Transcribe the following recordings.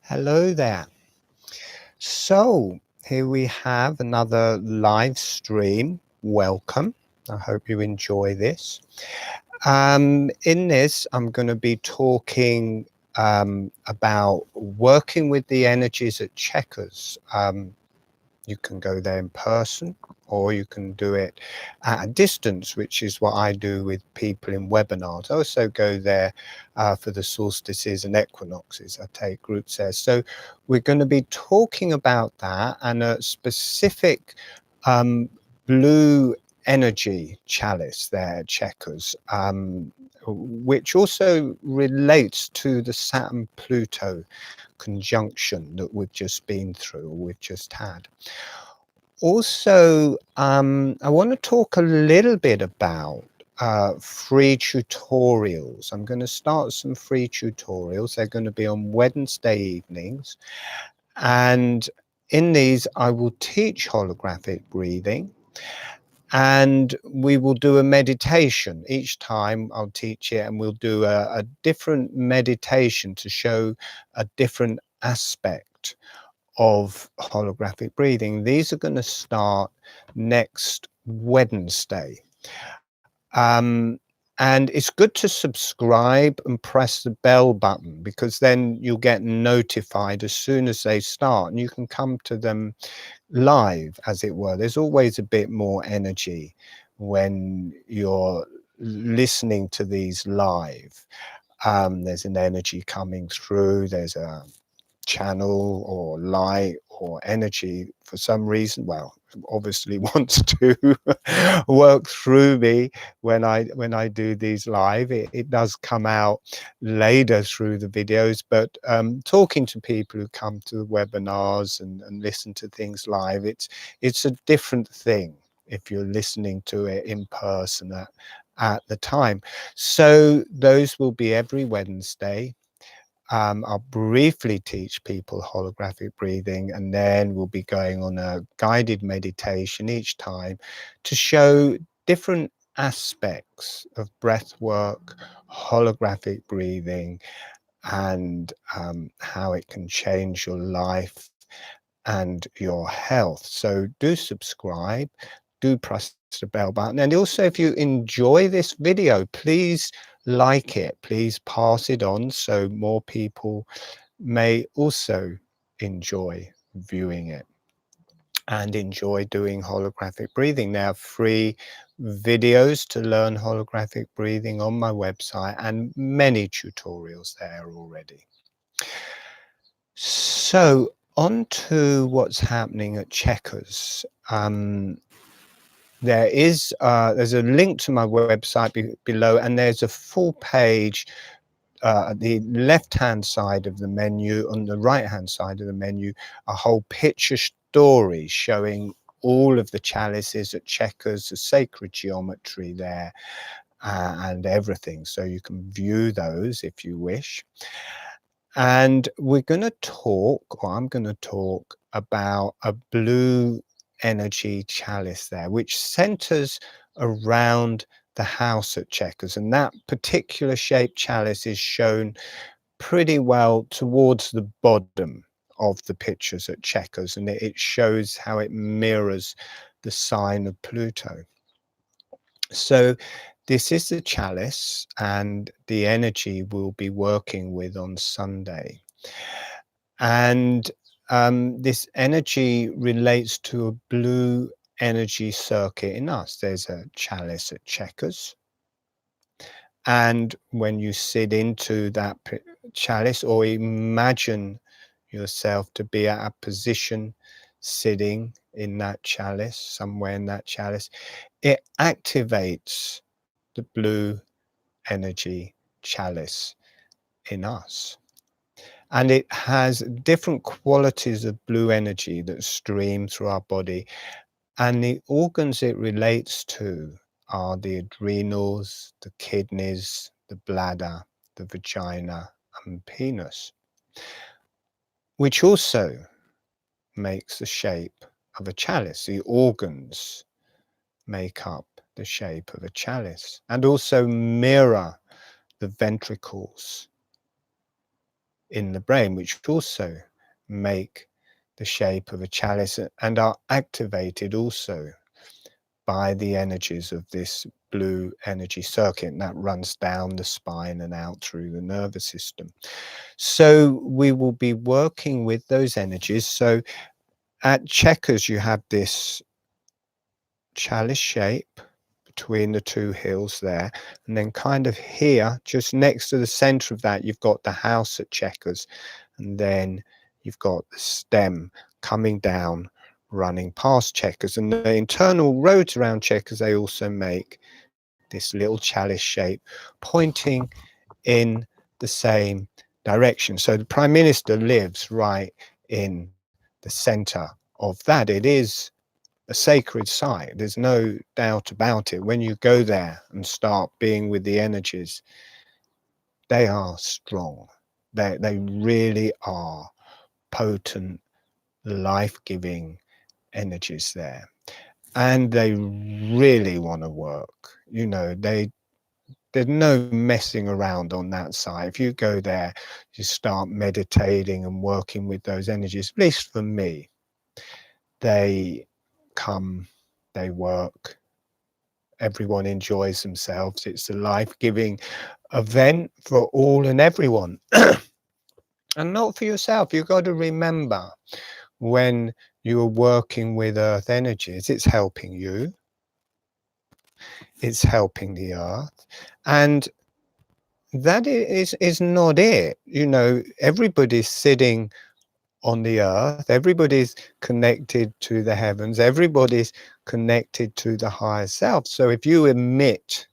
Hello there. So here we have another live stream. Welcome. I hope you enjoy this. In this, I'm going to be talking about working with the energies at Chequers. You can go there in person or you can do it at a distance, which is what I do with people in webinars. I also go there for the solstices and equinoxes. I take groups there. So we're going to be talking about that and a specific blue energy chalice there at Chequers, which also relates to the Saturn-Pluto conjunction that we've just been through, or we've just had. Also, I want to talk a little bit about free tutorials. I'm going to start some free tutorials. They're going to be on Wednesday evenings. And in these, I will teach holographic breathing. And we will do a meditation. Each time I'll teach it and we'll do a different meditation to show a different aspect of holographic breathing. These are going to start next Wednesday. And it's good to subscribe and press the bell button, because then you'll get notified as soon as they start and you can come to them live, as it were. There's always a bit more energy when you're listening to these live. There's an energy coming through, there's a channel or light or energy for some reason, well, obviously wants to work through me when I do these live. It does come out later through the videos, but talking to people who come to the webinars and listen to things live, it's a different thing if you're listening to it in person at the time. So those will be every Wednesday. I'll briefly teach people holographic breathing, and then we'll be going on a guided meditation each time to show different aspects of breath work, holographic breathing, and how it can change your life and your health. So do subscribe, do press the bell button, and also if you enjoy this video, please like it, please pass it on so more people may also enjoy viewing it and enjoy doing holographic breathing. There are free videos to learn holographic breathing on my website and many tutorials there already. So on to what's happening at Chequers. There's a link to my website below, and there's a full page at the left-hand side of the menu. On the right-hand side of the menu, a whole picture story showing all of the chalices at Chequers, the sacred geometry there, and everything. So you can view those if you wish. And we're going to talk, or I'm going to talk about a blue energy chalice there, which centers around the house at Chequers. And that particular shaped chalice is shown pretty well towards the bottom of the pictures at Chequers. And it shows how it mirrors the sign of Pluto. So this is the chalice and the energy we'll be working with on Sunday. And this energy relates to a blue energy circuit in us. There's a chalice at Chequers. And when you sit into that chalice, or imagine yourself to be at a position sitting in that chalice, somewhere in that chalice, it activates the blue energy chalice in us. And it has different qualities of blue energy that stream through our body. And the organs it relates to are the adrenals, the kidneys, the bladder, the vagina, and penis, which also makes the shape of a chalice. The organs make up the shape of a chalice and also mirror the ventricles in the brain, which also make the shape of a chalice and are activated also by the energies of this blue energy circuit that runs down the spine and out through the nervous system. So we will be working with those energies. So at Chequers, you have this chalice shape between the two hills there, and then kind of here, just next to the center of that, you've got the house at Chequers, and then you've got the stem coming down, running past Chequers, and the internal roads around Chequers, they also make this little chalice shape pointing in the same direction. So the Prime Minister lives right in the center of that. It is a sacred site. There's no doubt about it. When you go there and start being with the energies, they are strong. They really are potent, life-giving energies there. And they really want to work. You know, there's no messing around on that side. If you go there, you start meditating and working with those energies, at least for me, they come, they work, everyone enjoys themselves. It's a life-giving event for all and everyone. And not for yourself. You've got to remember, when you are working with earth energies, it's helping you, it's helping the earth, and that is not it. You know, everybody's sitting on the earth, everybody's connected to the heavens, everybody's connected to the higher self. So if you emit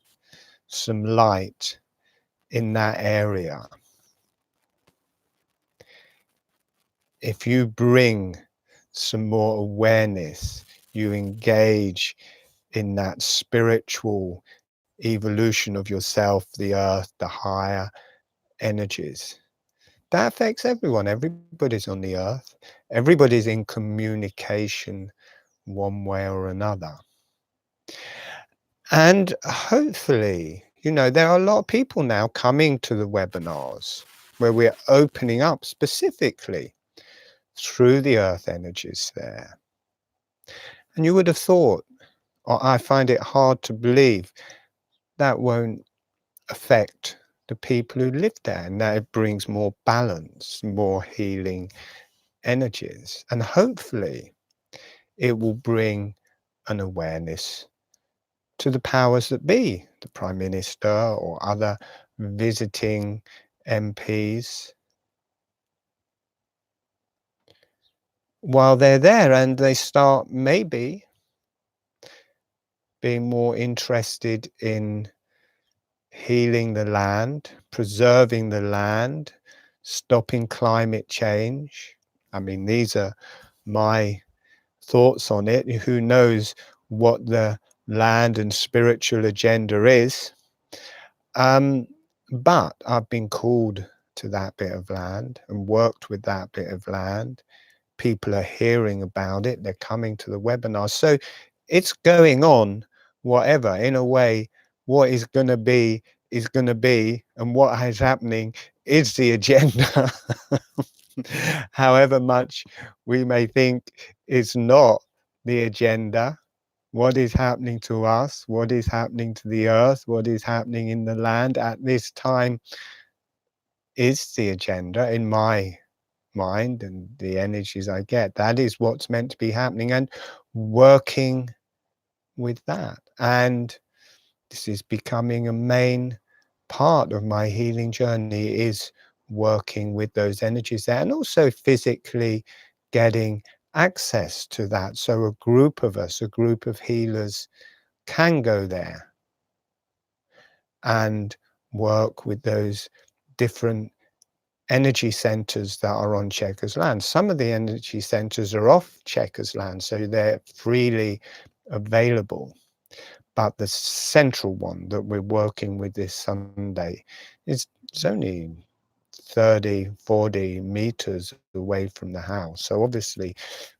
some light in that area, if you bring some more awareness, you engage in that spiritual evolution of yourself, the earth, the higher energies, that affects everyone. Everybody's on the earth, everybody's in communication one way or another. And hopefully, you know, there are a lot of people now coming to the webinars where we're opening up specifically through the earth energies there. And you would have thought, or I find it hard to believe, that won't affect the people who live there, and that it brings more balance, more healing energies. And hopefully it will bring an awareness to the powers that be, the Prime Minister or other visiting MPs, while they're there, and they start maybe being more interested in healing the land, preserving the land, stopping climate change. I mean, these are my thoughts on it. Who knows what the land and spiritual agenda is? But I've been called to that bit of land and worked with that bit of land. People are hearing about it. They're coming to the webinar. So it's going on, whatever. In a way, what is going to be is going to be, and what is happening is the agenda. However much we may think it's not the agenda, what is happening to us, what is happening to the earth, what is happening in the land at this time is the agenda in my mind, and the energies I get. That is what's meant to be happening, and working with that. And this is becoming a main part of my healing journey, is working with those energies there, and also physically getting access to that. So a group of us, a group of healers, can go there and work with those different energy centers that are on Chequers land. Some of the energy centers are off Chequers land, so they're freely available. But the central one that we're working with this Sunday is it's only 30, 40 meters away from the house. So obviously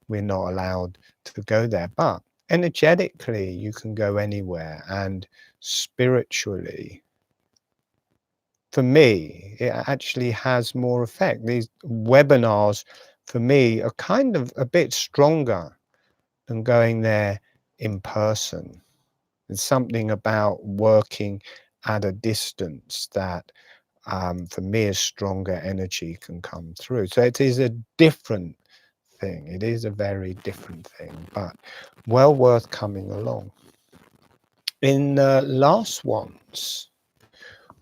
we're not allowed to go there. But energetically, you can go anywhere, and spiritually, for me, it actually has more effect. These webinars, for me, are kind of a bit stronger than going there in person. There's something about working at a distance that, for me, a stronger energy can come through. So it is a different thing. It is a very different thing, but well worth coming along. In the last ones,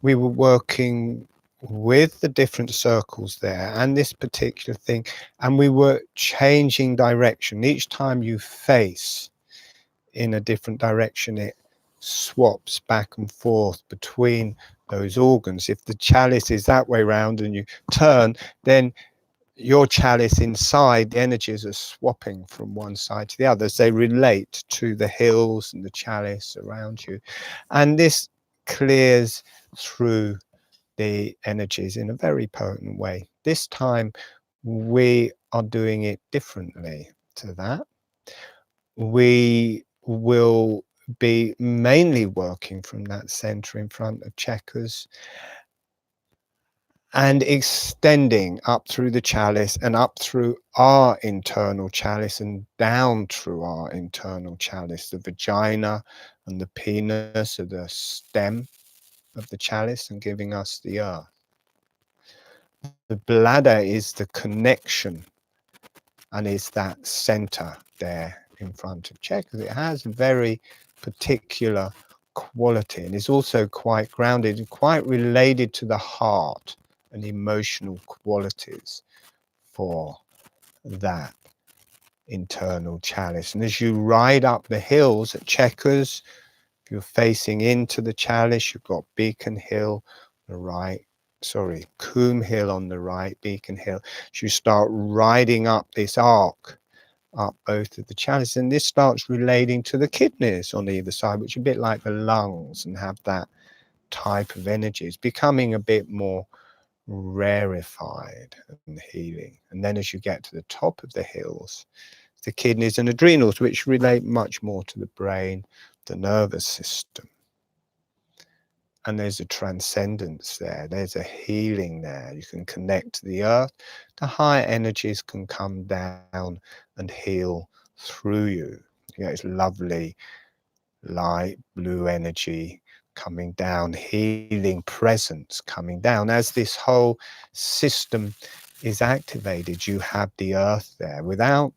we were working with the different circles there and this particular thing, and we were changing direction. Each time you face in a different direction, it swaps back and forth between those organs. If the chalice is that way round and you turn, then your chalice inside, the energies are swapping from one side to the other as they relate to the hills and the chalice around you. And this clears through the energies in a very potent way. This time we are doing it differently to that. We will be mainly working from that center in front of Chequers and extending up through the chalice and up through our internal chalice and down through our internal chalice. The vagina and the penis are the stem of the chalice and giving us the earth. The bladder is the connection and is that center there in front of Chequers. It has a very particular quality and is also quite grounded and quite related to the heart and emotional qualities for that internal chalice. And as you ride up the hills at Chequers, if you're facing into the chalice, you've got Beacon Hill on the right, Coombe Hill on the right, Beacon Hill. As you start riding up this arc, up both of the chalices, and this starts relating to the kidneys on either side, which are a bit like the lungs and have that type of energy. It's becoming a bit more rarefied and healing. And then as you get to the top of the hills, the kidneys and adrenals, which relate much more to the brain, the nervous system. And there's a transcendence there. There's a healing there. You can connect to the earth. The higher energies can come down and heal through you. You get this lovely light blue energy coming down, healing presence coming down. As this whole system is activated, you have the earth there. Without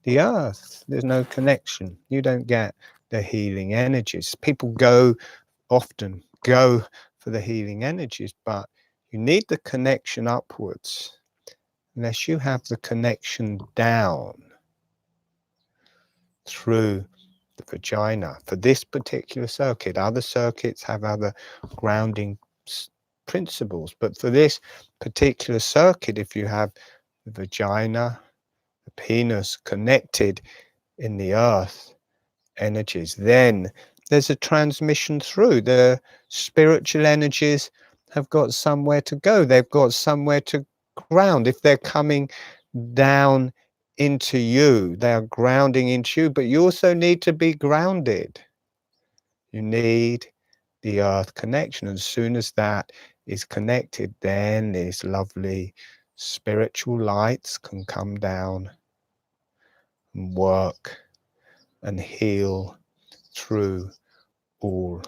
the earth, there's no connection. You don't get the healing energies. People often go for the healing energies, but you need the connection upwards. Unless you have the connection down through the vagina for this particular circuit. Other circuits have other grounding principles, but for this particular circuit, if you have the vagina, the penis connected in the earth energies, then there's a transmission through. The spiritual energies have got somewhere to go. They've got somewhere to ground. If they're coming down into you, they are grounding into you, but you also need to be grounded. You need the earth connection. As soon as that is connected, then these lovely spiritual lights can come down and work and heal through all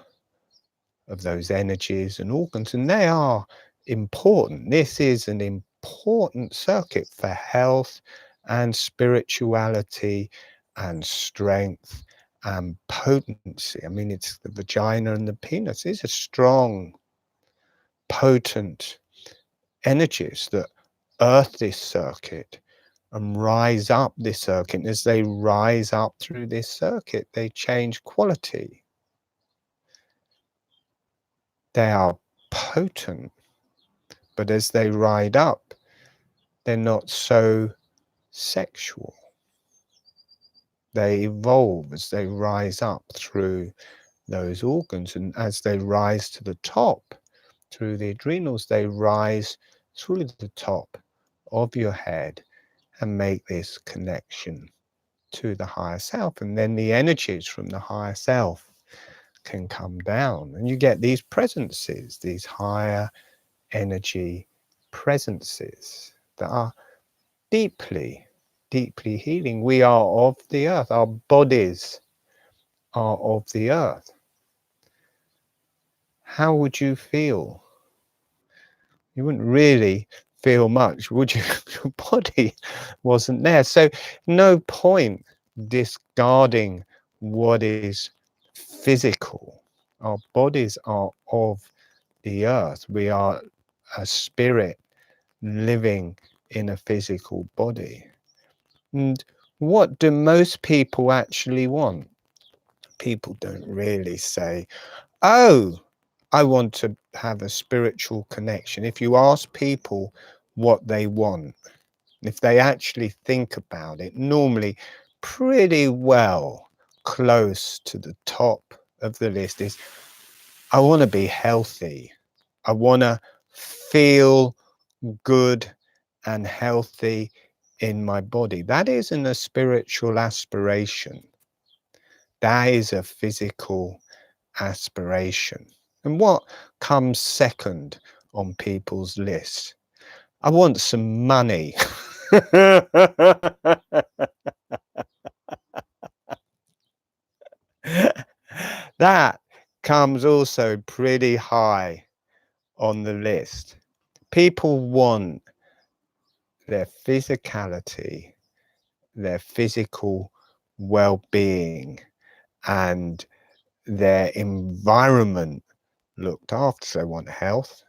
of those energies and organs, and they are important. This is an important circuit for health and spirituality and strength and potency. I mean, it's the vagina and the penis. These are strong, potent energies that earth this circuit and rise up this circuit. As they rise up through this circuit, they change quality. They are potent, but as they ride up, they're not so sexual. They evolve as they rise up through those organs, and as they rise to the top through the adrenals, they rise through the top of your head and make this connection to the higher self. And then the energies from the higher self can come down, and you get these presences, these higher energy presences that are deeply, deeply healing. We are of the earth. Our bodies are of the earth. How would you feel? You wouldn't really feel much, would you? Your body wasn't there. So no point discarding what is physical. Our bodies are of the earth. We are a spirit living in a physical body. And what do most people actually want? People don't really say, oh, I want to have a spiritual connection. If you ask people what they want, if they actually think about it, normally pretty well close to the top of the list is, I want to be healthy. I want to feel good and healthy in my body. That isn't a spiritual aspiration. That is a physical aspiration. And what comes second on people's list? I want some money. That comes also pretty high on the list. People want their physicality, their physical well-being, and their environment looked after. They want health.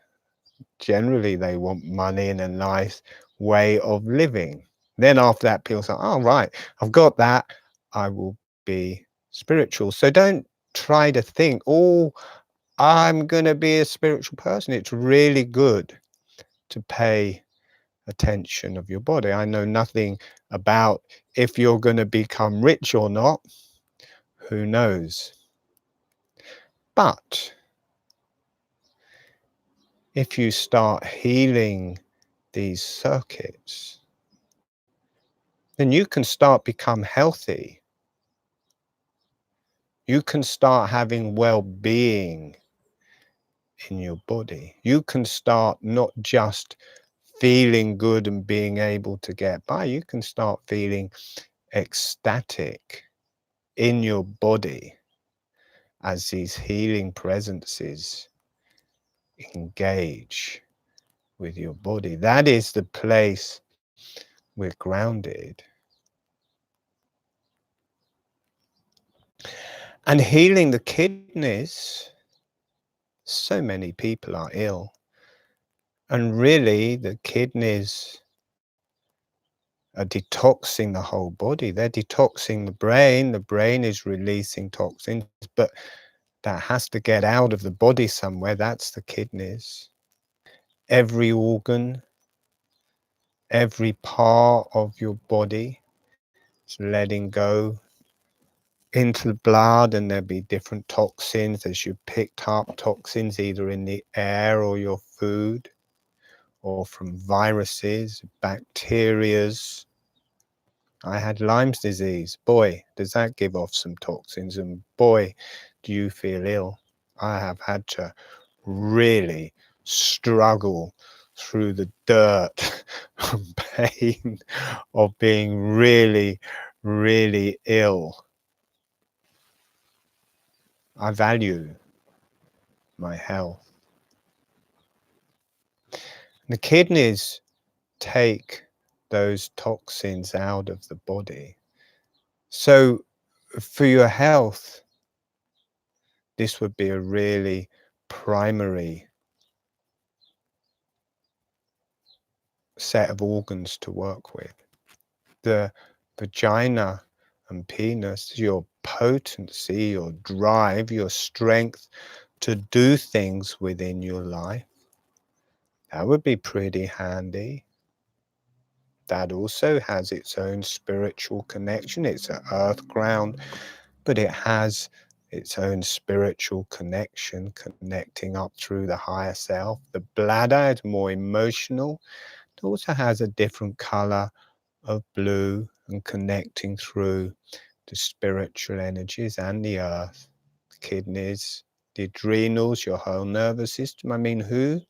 Generally, they want money and a nice way of living. Then after that, people say, oh, right, I've got that. I will be spiritual. So don't try to think, oh, I'm going to be a spiritual person. It's really good to pay attention of your body. I know nothing about if you're going to become rich or not. Who knows? But if you start healing these circuits, then you can start become healthy. You can start having well-being in your body. You can start not just feeling good and being able to get by. You can start feeling ecstatic in your body as these healing presences engage with your body. That is the place we're grounded. And healing the kidneys, so many people are ill. And really, the kidneys are detoxing the whole body. They're detoxing the brain. The brain is releasing toxins, but that has to get out of the body somewhere. That's the kidneys. Every organ, every part of your body is letting go into the blood, and there'll be different toxins as you picked up toxins either in the air or your food, or from viruses, bacterias. I had Lyme's disease. Boy, does that give off some toxins, and boy, do you feel ill. I have had to really struggle through the dirt and pain of being really, really ill. I value my health. The kidneys take those toxins out of the body. So for your health, this would be a really primary set of organs to work with. The vagina and penis, your potency, your drive, your strength to do things within your life, that would be pretty handy. That also has its own spiritual connection. It's an earth ground, but it has its own spiritual connection, connecting up through the higher self. The bladder is more emotional. It also has a different color of blue and connecting through the spiritual energies and the earth, kidneys, the adrenals, your whole nervous system. I mean, who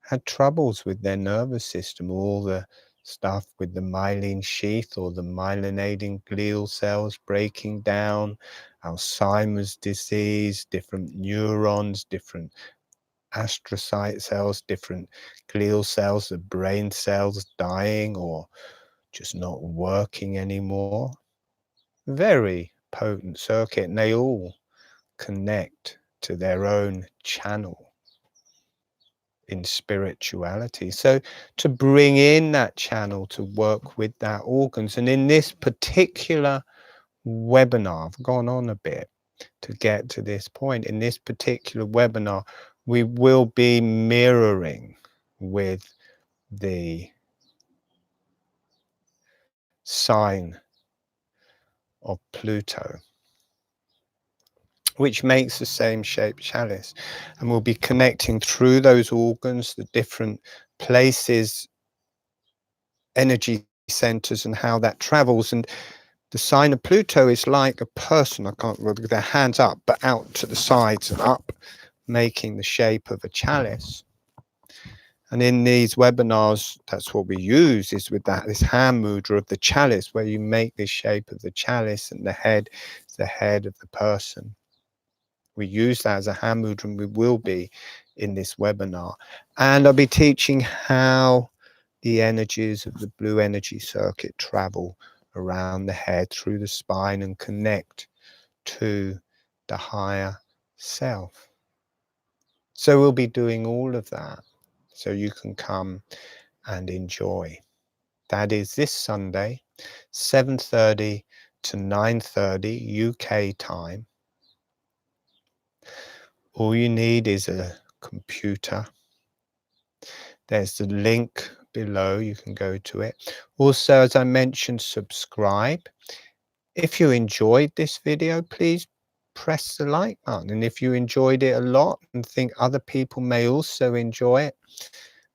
had troubles with their nervous system? All the stuff with the myelin sheath or the myelinating glial cells breaking down, Alzheimer's disease, different neurons, different astrocyte cells, different glial cells, the brain cells dying or just not working anymore. Very potent circuit, and they all connect to their own channel in spirituality. So to bring in that channel to work with that organs, and in this particular webinar, I've gone on a bit to get to this point. In this particular webinar, we will be mirroring with the sign of Pluto, which makes the same shaped chalice, and we'll be connecting through those organs, the different places, energy centers, and how that travels. And the sign of Pluto is like a person, I can't remember, with their hands up but out to the sides and up, making the shape of a chalice. And in these webinars, that's what we use, is with that this hand mudra of the chalice, where you make this shape of the chalice, and the head is the head of the person. We use that as a hand mudra, and we will be in this webinar. And I'll be teaching how the energies of the blue energy circuit travel around the head, through the spine, and connect to the higher self. So we'll be doing all of that, so you can come and enjoy. That is this Sunday, 7:30 to 9:30 UK time. All you need is a computer. There's the link below, you can go to it. Also, as I mentioned, subscribe. If you enjoyed this video, please press the like button. And if you enjoyed it a lot and think other people may also enjoy it,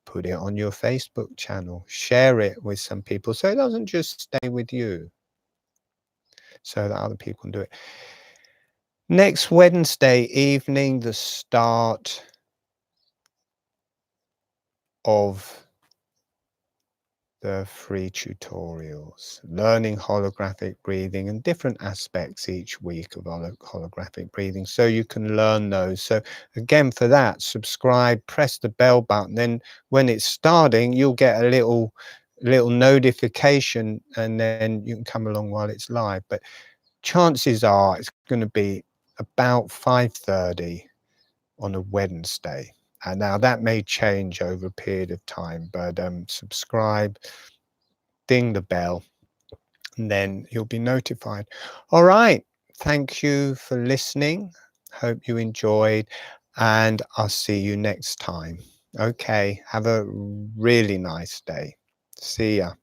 put it on your Facebook channel. Share it with some people so it doesn't just stay with you, so that other people can do it. Next Wednesday evening, the start of the free tutorials, learning holographic breathing and different aspects each week of holographic breathing, so you can learn those. So again, for that, subscribe, press the bell button, then when it's starting, you'll get a little notification, and then you can come along while it's live. But chances are it's going to be about 5:30 on a Wednesday. And now that may change over a period of time, but subscribe, ding the bell, and then you'll be notified. All right. Thank you for listening. Hope you enjoyed, and I'll see you next time. Okay. Have a really nice day. See ya.